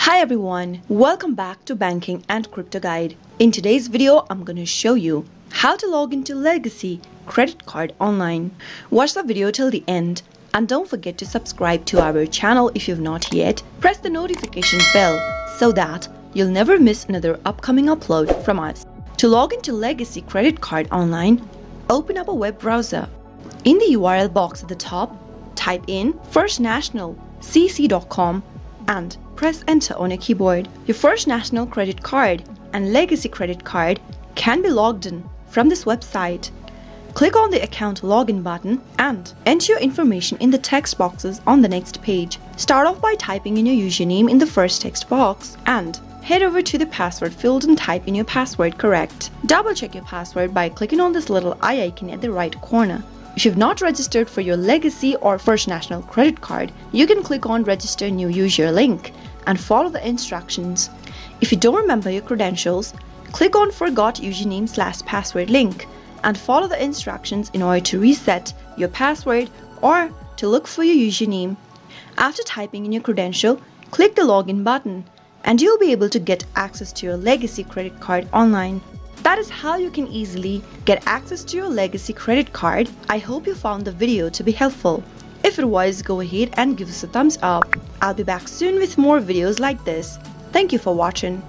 Hi everyone, welcome back to Banking and Crypto Guide. In today's video, I'm going to show you how to log into Legacy credit card online. Watch the video till the end and don't forget to subscribe to our channel if you've not yet. Press the notification bell so that you'll never miss another upcoming upload from us. To log into Legacy credit card online, open up a web browser. In the URL box at the top, type in firstnationalcc.com and press enter on your keyboard. Your First National credit card and Legacy credit card can be logged in from this website. Click on the account login button and enter your information in the text boxes on the next page. Start off by typing in your username in the first text box and head over to the password field and type in your password correct. Double check your password by clicking on this little eye icon at the right corner. If you've not registered for your Legacy or First National credit card, you can click on Register New User link and follow the instructions. If you don't remember your credentials, click on Forgot Username/Password link and follow the instructions in order to reset your password or to look for your username. After typing in your credential, click the login button and you'll be able to get access to your Legacy credit card online. That is how you can easily get access to your Legacy credit card. I hope you found the video to be helpful. If it was, go ahead and give us a thumbs up. I'll be back soon with more videos like this. Thank you for watching.